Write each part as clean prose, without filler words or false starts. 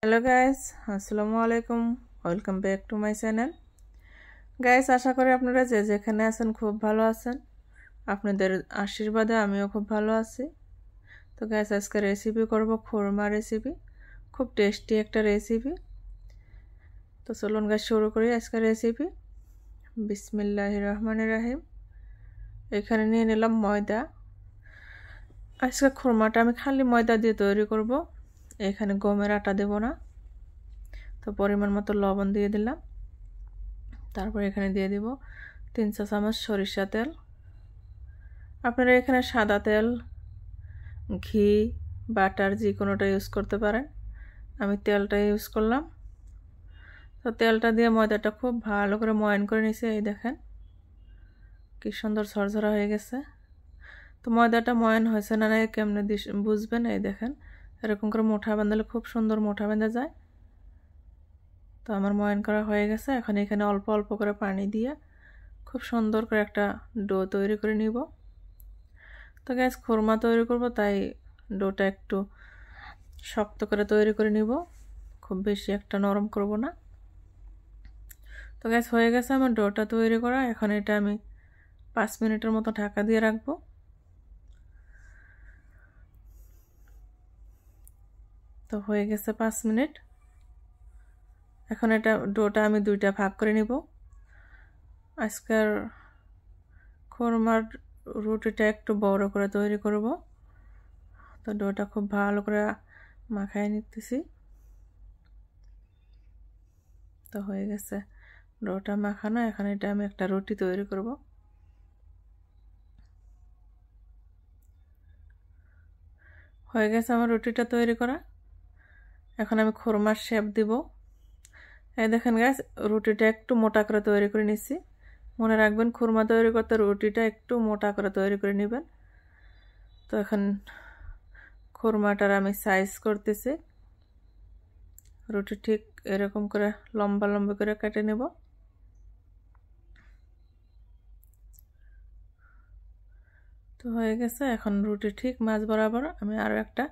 Hello guys, আসসালামু আলাইকুম। Welcome back to my channel. Guys, আশা করি আপনারা যে যেখানে আছেন খুব ভালো আছেন। আপনাদের আশীর্বাদে আমিও খুব ভালো আছি। তো গাইস, আজকে রেসিপি করব খুরমা রেসিপি। খুব টেস্টি একটা রেসিপি। তো চলুন গাইস শুরু করি আজকে রেসিপি। বিসমিল্লাহির রহমানির রহিম। এখানে নিয়ে নিলাম ময়দা। আজকে খুরমাটা আমি খালি ময়দা দিয়ে তৈরি করব। এখানে গমের আটা দেব না। তো পরিমাণ মতো লবণ দিয়ে দিলাম। তারপর এখানে দিয়ে দিব 3 চা চামচ সরিষা তেল। আপনারা এখানে সাদা তেল, ঘি, বাটার যে কোনোটা ইউজ করতে পারেন। আমি তেলটা ইউজ করলাম। তো তেলটা দিয়ে ময়দাটা খুব ভালো করে ময়ান করে নিয়েছি। এই দেখেন কি সুন্দর ঝরঝরা হয়ে গেছে। তো ময়দাটা ময়ান হয়েছে না কেমনে বুঝবেন? এই দেখেন এরকম করে মোটা বাঁধালে খুব সুন্দর মোটা বেঁধে যায়। তো আমার ময়ান করা হয়ে গেছে। এখন এখানে অল্প অল্প করে পানি দিয়ে খুব সুন্দর করে একটা ডো তৈরি করে নিব। তো গ্যাস খুরমা তৈরি করব, তাই ডোটা একটু শক্ত করে তৈরি করে নিব, খুব বেশি একটা নরম করব না। তো গ্যাস হয়ে গেছে আমার ডোটা তৈরি করা। এখন এটা আমি 5 মিনিটের মতো ঢাকা দিয়ে রাখবো। তো হয়ে গেছে 5 মিনিট। এখন এটা ডোটা আমি দুইটা ভাগ করে নিব। আজকের খুরমার রুটিটা একটু বড় করে তৈরি করব। তো ডোটা খুব ভালো করে মাখায় নিতেছি। তো হয়ে গেছে ডোটা মাখানো। এখন এটা আমি একটা রুটি তৈরি করব। হয়ে গেছে আমার রুটিটা তৈরি করা। এখন আমি খুরমার শেপ দিব। এই দেখেন গাইস, রুটিটা একটু মোটা করে তৈরি করে নিচ্ছি। মনে রাখবেন খুরমা তৈরি করতে রুটিটা একটু মোটা করে তৈরি করে নেবেন। তো এখন খুরমাটার আমি সাইজ করতেছি। রুটি ঠিক এরকম করে লম্বা লম্বা করে কেটে নেব। তো হয়ে গেছে। এখন রুটি ঠিক মাঝ বরাবর আমি আরও একটা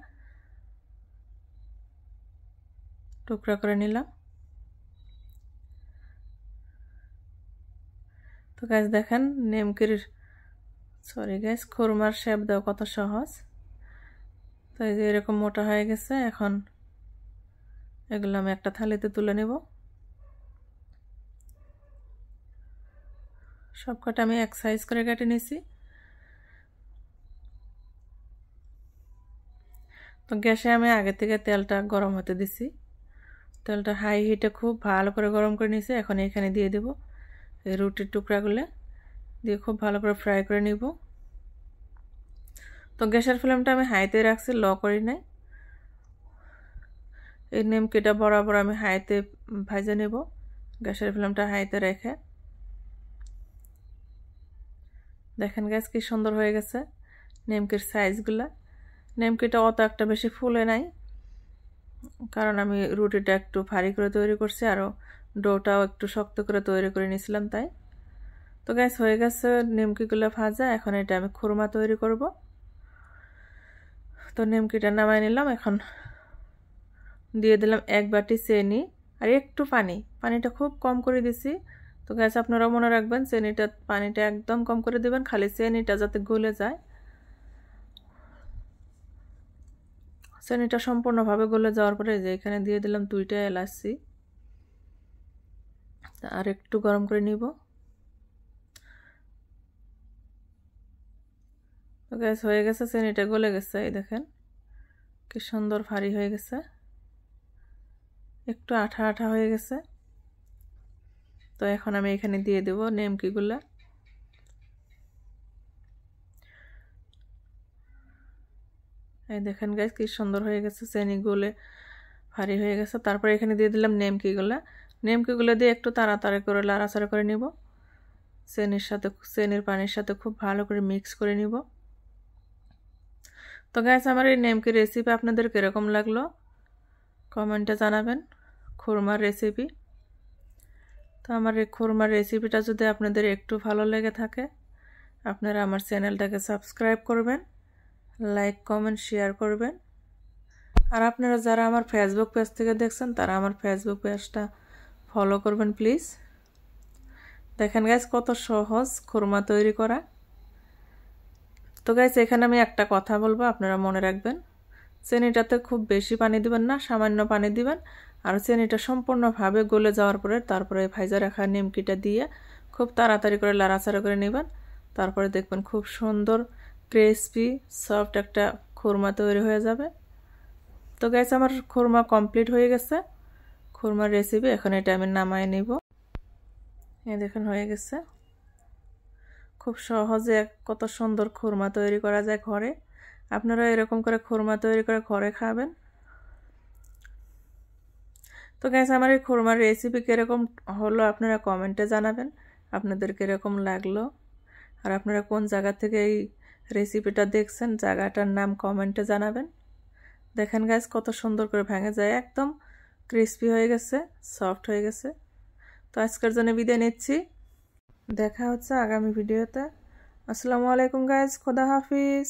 টুকরা করে নিলাম। তো গাছ দেখেন খুরমার শেপ দেওয়া কত সহজ। তো এই যে এরকম মোটা হয়ে গেছে। এখন এগুলো আমি একটা থালিতে তুলে নেব। সবকটা আমি এক সাইজ করে কেটে নিয়েছি। তো গ্যাসে আমি আগে থেকে তেলটা গরম হতে দিছি। তেলটা হাই হিটে খুব ভালো করে গরম করে নিয়েছি। এখন এখানে দিয়ে দেব এই রুটির টুকরাগুলো দিয়ে খুব ভালো করে ফ্রাই করে নিব। তো গ্যাসের ফ্লেমটা আমি হাইতে রাখছি, লো করি নাই। এই নিমকিটা বরাবর আমি হাইতে ভাজে নেব, গ্যাসের ফ্লেমটা হাইতে রেখে। দেখেন গ্যাস কি সুন্দর হয়ে গেছে নিমকির সাইজগুলা। নিমকিটা অত একটা বেশি ফুলে নাই, কারণ আমি রুটিটা একটু ভারী করে তৈরি করছি, আরও ডোটাও একটু শক্ত করে তৈরি করে নিয়েছিলাম তাই। তো গ্যাস হয়ে গেছে নিমকিগুলো ভাজা। এখন এটা আমি খুরমা তৈরি করব। তো নিমকিটা নামাই নিলাম। এখন দিয়ে দিলাম 1 বাটি চিনি আর একটু পানিটা খুব কম করে দিছি। তো গ্যাস আপনারা মনে রাখবেন পানিটা একদম কম করে দিবেন, খালি চিনিটা যাতে গলে যায়। চিনিটা সম্পূর্ণভাবে গলে যাওয়ার পরে যে এখানে দিয়ে দিলাম 2টা এলাচি। আর একটু গরম করে নিব। তো গ্যাস হয়ে গেছে, চিনিটা গলে গেছে। এই দেখেন কি সুন্দর ভারী হয়ে গেছে, একটু আঠা আঠা হয়ে গেছে। তো এখন আমি এখানে দিয়ে দেব নিমকিগুলা। এই দেখেন গাইস কি সুন্দর হয়ে গেছে, চিনি গলে ভারী হয়ে গেছে। তারপর এখানে দিয়ে দিলাম নিমকিগুলা দিয়ে একটু তাড়াতাড়ি করে লাড়াচাড়া করে নিব। চিনির পানির সাথে খুব ভালো করে মিক্স করে নিব। তো গাইস, আমার এই নিমকি রেসিপি আপনাদের কিরকম লাগলো কমেন্টে জানাবেন। খুরমার রেসিপি। তো আমার এই খুরমার রেসিপিটা যদি আপনাদের একটু ভালো লেগে থাকে, আপনারা আমার চ্যানেলটাকে সাবস্ক্রাইব করবেন, লাইক কমেন্ট শেয়ার করবেন। আর আপনারা যারা আমার ফেসবুক পেজ থেকে দেখছেন তারা আমার ফেসবুক পেজটা ফলো করবেন প্লিজ। দেখেন গাইস কত সহজ খুরমা তৈরি করা। তো গাইস এখানে আমি একটা কথা বলবো, আপনারা মনে রাখবেন, চিনিটাতে খুব বেশি পানি দিবেন না, সামান্য পানি দিবেন। আর চিনিটা সম্পূর্ণভাবে গলে যাওয়ার পরে তারপরে ভাইজা রাখা নিমকিটা দিয়ে খুব তাড়াতাড়ি করে লাড়াচাড়া করে নেবেন। তারপরে দেখবেন খুব সুন্দর ক্রিসপি সফট একটা খুরমা তৈরি হয়ে যাবে। তো গাইস আমার খুরমা কমপ্লিট হয়ে গেছে, খুরমার রেসিপি। এখন এটা আমি নামায় নিব। এই দেখুন হয়ে গেছে। খুব সহজে কত সুন্দর খুরমা তৈরি করা যায় ঘরে। আপনারা এরকম করে খুরমা তৈরি করে ঘরে খাবেন। তো গাইস আমার এই খুরমার রেসিপি কিরকম হলো আপনারা কমেন্টে জানাবেন, আপনাদের কিরকম লাগলো। আর আপনারা কোন জায়গা থেকে এই রেসিপিটা দেখছেন জায়গাটার নাম কমেন্টে জানাবেন। দেখেন গাইস কত সুন্দর করে ভেঙে যায়, একদম ক্রিস্পি হয়ে গেছে, সফট হয়ে গেছে। তো আজকের জন্য বিদায় নিচ্ছি, দেখা হচ্ছে আগামী ভিডিওতে। আসসালামু আলাইকুম গাইস, খোদা হাফিজ।